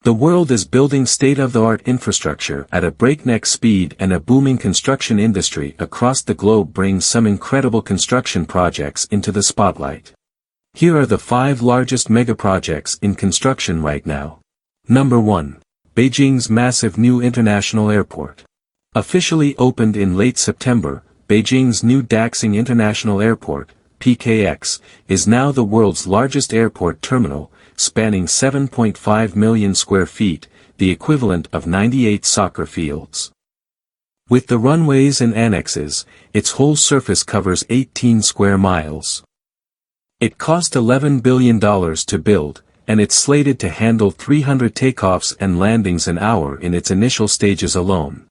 The world is building state-of-the-art infrastructure at a breakneck speed, and a booming construction industry across the globe brings some incredible construction projects into the spotlight. Here are the 5 largest megaprojects in construction right now. Number 1. Beijing's massive new international airport. Officially opened in late September, Beijing's new Daxing International Airport, PKX, is now the world's largest airport terminal, spanning 7.5 million square feet, the equivalent of 98 soccer fields. With the runways and annexes, its whole surface covers 18 square miles. It cost $11 billion to build, and it's slated to handle 300 takeoffs and landings an hour in its initial stages alone.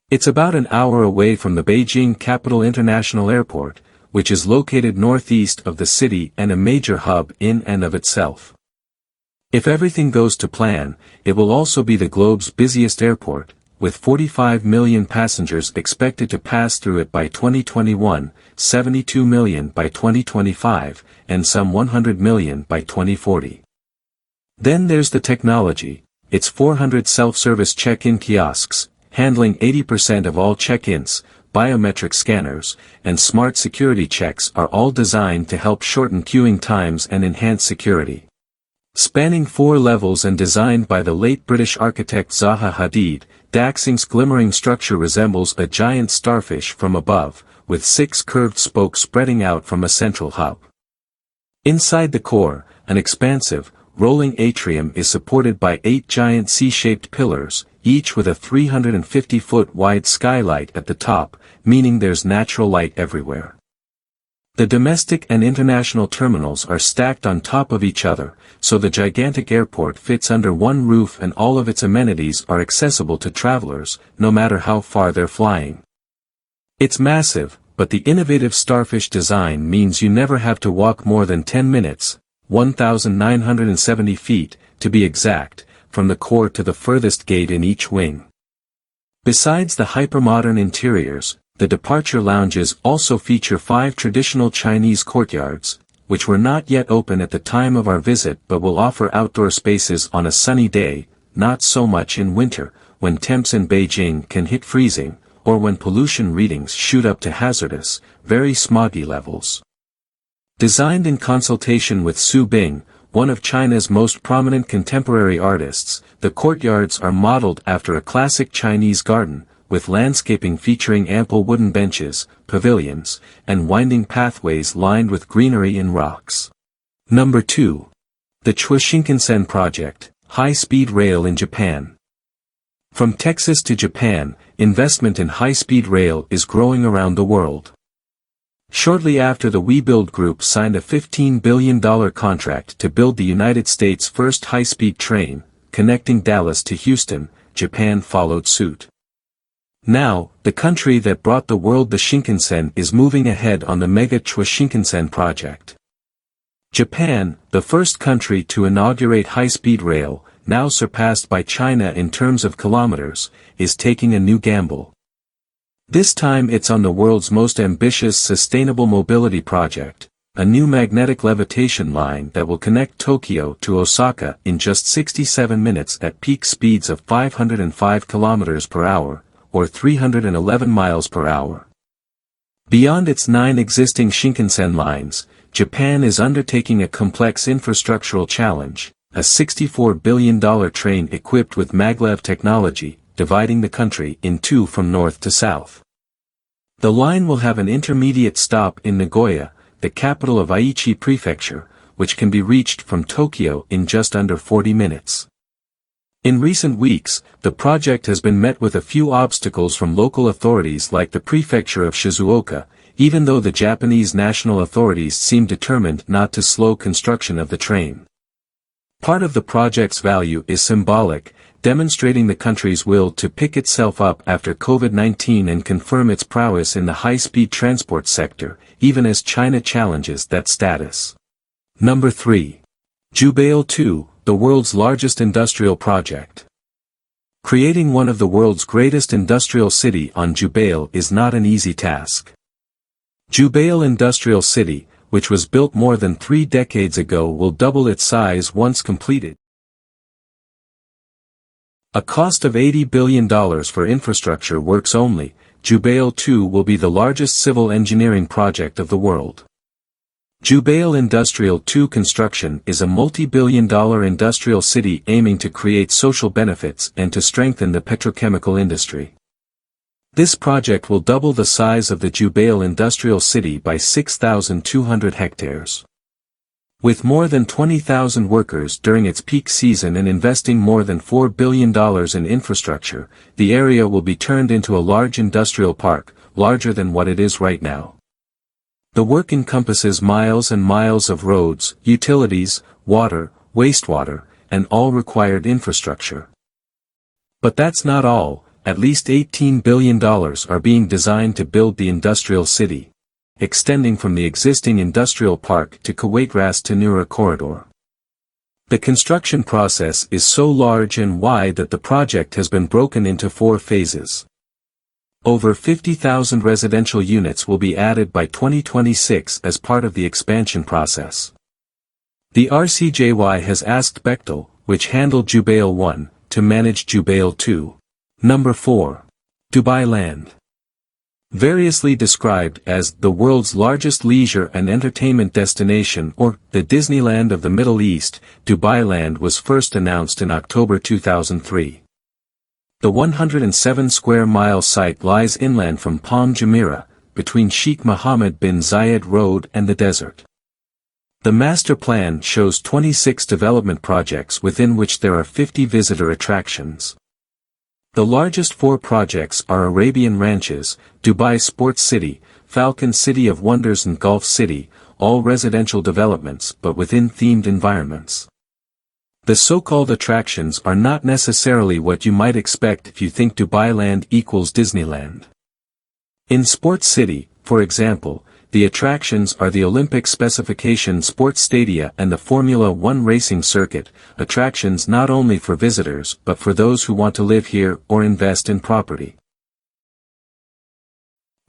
It's about an hour away from the Beijing Capital International Airport, which is located northeast of the city and a major hub in and of itself. If everything goes to plan, it will also be the globe's busiest airport, with 45 million passengers expected to pass through it by 2021, 72 million by 2025, and some 100 million by 2040. Then there's the technology. Its 400 self-service check-in kiosks, handling 80% of all check-ins, biometric scanners, and smart security checks are all designed to help shorten queuing times and enhance security. Spanning 4 levels and designed by the late British architect Zaha Hadid, Daxing's glimmering structure resembles a giant starfish from above, with 6 curved spokes spreading out from a central hub. Inside the core, an expansive, rolling atrium is supported by 8 giant C-shaped pillars, each with a 350-foot wide skylight at the top, meaning there's natural light everywhere. The domestic and international terminals are stacked on top of each other, so the gigantic airport fits under one roof and all of its amenities are accessible to travelers, no matter how far they're flying. It's massive, but the innovative starfish design means you never have to walk more than 10 minutes, 1,970 feet, to be exact, from the core to the furthest gate in each wing. Besides the hypermodern interiors, the departure lounges also feature 5 traditional Chinese courtyards, which were not yet open at the time of our visit but will offer outdoor spaces on a sunny day, not so much in winter, when temps in Beijing can hit freezing, or when pollution readings shoot up to hazardous, very smoggy levels. Designed in consultation with Su Bing, one of China's most prominent contemporary artists, the courtyards are modeled after a classic Chinese garden, with landscaping featuring ample wooden benches, pavilions, and winding pathways lined with greenery and rocks. Number 2. The Chua Shinkansen Project, high-speed rail in Japan. From Texas to Japan, investment in high-speed rail is growing around the world. Shortly after the WeBuild Group signed a $15 billion contract to build the United States' first high-speed train, connecting Dallas to Houston, Japan followed suit. Now, the country that brought the world the Shinkansen is moving ahead on the mega Chua Shinkansen project. Japan, the first country to inaugurate high-speed rail, now surpassed by China in terms of kilometers, is taking a new gamble. This time it's on the world's most ambitious sustainable mobility project, a new magnetic levitation line that will connect Tokyo to Osaka in just 67 minutes at peak speeds of 505 kilometers per hour, or 311 miles per hour. Beyond its 9 existing Shinkansen lines, Japan is undertaking a complex infrastructural challenge, a $64 billion train equipped with maglev technology, dividing the country in 2 from north to south. The line will have an intermediate stop in Nagoya, the capital of Aichi Prefecture, which can be reached from Tokyo in just under 40 minutes. In recent weeks, the project has been met with a few obstacles from local authorities like the prefecture of Shizuoka, even though the Japanese national authorities seem determined not to slow construction of the train. Part of the project's value is symbolic, demonstrating the country's will to pick itself up after COVID-19 and confirm its prowess in the high-speed transport sector, even as China challenges that status. Number 3. Jubail 2, the world's largest industrial project. Creating one of the world's greatest industrial city on Jubail is not an easy task. Jubail Industrial City, which was built more than 3 decades ago, will double its size once completed. A cost of $80 billion for infrastructure works only, Jubail 2 will be the largest civil engineering project of the world. Jubail Industrial 2 construction is a multi-billion-dollar industrial city aiming to create social benefits and to strengthen the petrochemical industry. This project will double the size of the Jubail Industrial City by 6,200 hectares. With more than 20,000 workers during its peak season and investing more than $4 billion in infrastructure, the area will be turned into a large industrial park, larger than what it is right now. The work encompasses miles and miles of roads, utilities, water, wastewater, and all required infrastructure. But that's not all. At least $18 billion are being designed to build the industrial city, extending from the existing industrial park to Kuwait Ras Tanura corridor. The construction process is so large and wide that the project has been broken into 4 phases. Over 50,000 residential units will be added by 2026 as part of the expansion process. The RCJY has asked Bechtel, which handled Jubail 1, to manage Jubail 2. Number 4. Dubai Land. Variously described as the world's largest leisure and entertainment destination or the Disneyland of the Middle East, Dubai Land was first announced in October 2003. The 107-square-mile site lies inland from Palm Jumeirah, between Sheikh Mohammed bin Zayed Road and the desert. The master plan shows 26 development projects within which there are 50 visitor attractions. The largest 4 projects are Arabian Ranches, Dubai Sports City, Falcon City of Wonders and Gulf City, all residential developments but within themed environments. The so-called attractions are not necessarily what you might expect if you think Dubai Land equals Disneyland. In Sports City, for example, the attractions are the Olympic specification sports stadia and the Formula One racing circuit, attractions not only for visitors but for those who want to live here or invest in property.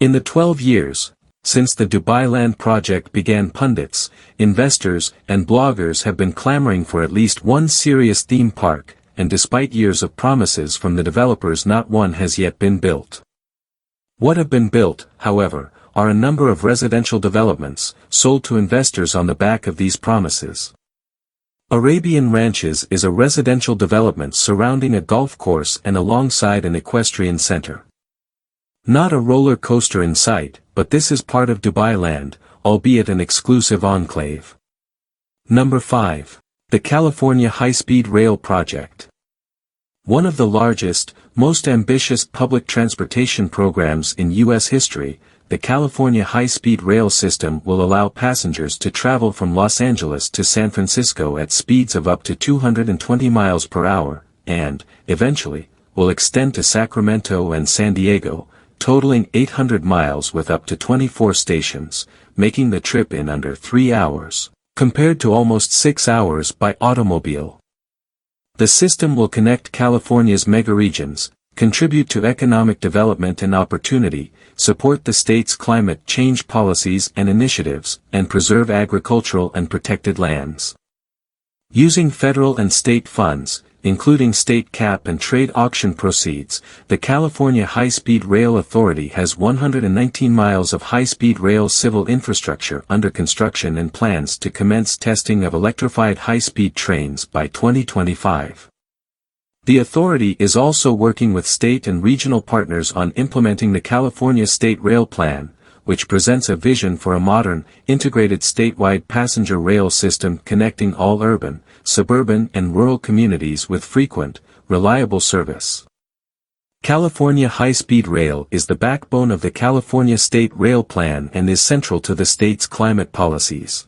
In the 12 years since the Dubai Land project began, pundits, investors, and bloggers have been clamoring for at least one serious theme park, and despite years of promises from the developers, not one has yet been built. What have been built, however, are a number of residential developments, sold to investors on the back of these promises. Arabian Ranches is a residential development surrounding a golf course and alongside an equestrian center. Not a roller coaster in sight, but this is part of Dubai Land, albeit an exclusive enclave. Number 5. The California High-Speed Rail Project. One of the largest, most ambitious public transportation programs in U.S. history, the California High-Speed Rail System will allow passengers to travel from Los Angeles to San Francisco at speeds of up to 220 miles per hour, and, eventually, will extend to Sacramento and San Diego, totaling 800 miles with up to 24 stations, making the trip in under 3 hours, compared to almost 6 hours by automobile. The system will connect California's megaregions, contribute to economic development and opportunity, support the state's climate change policies and initiatives, and preserve agricultural and protected lands. Using federal and state funds, including state cap and trade auction proceeds, the California High-Speed Rail Authority has 119 miles of high-speed rail civil infrastructure under construction and plans to commence testing of electrified high-speed trains by 2025. The authority is also working with state and regional partners on implementing the California State Rail Plan, which presents a vision for a modern, integrated statewide passenger rail system connecting all urban, suburban and rural communities with frequent, reliable service. California High-Speed Rail is the backbone of the California State Rail Plan and is central to the state's climate policies.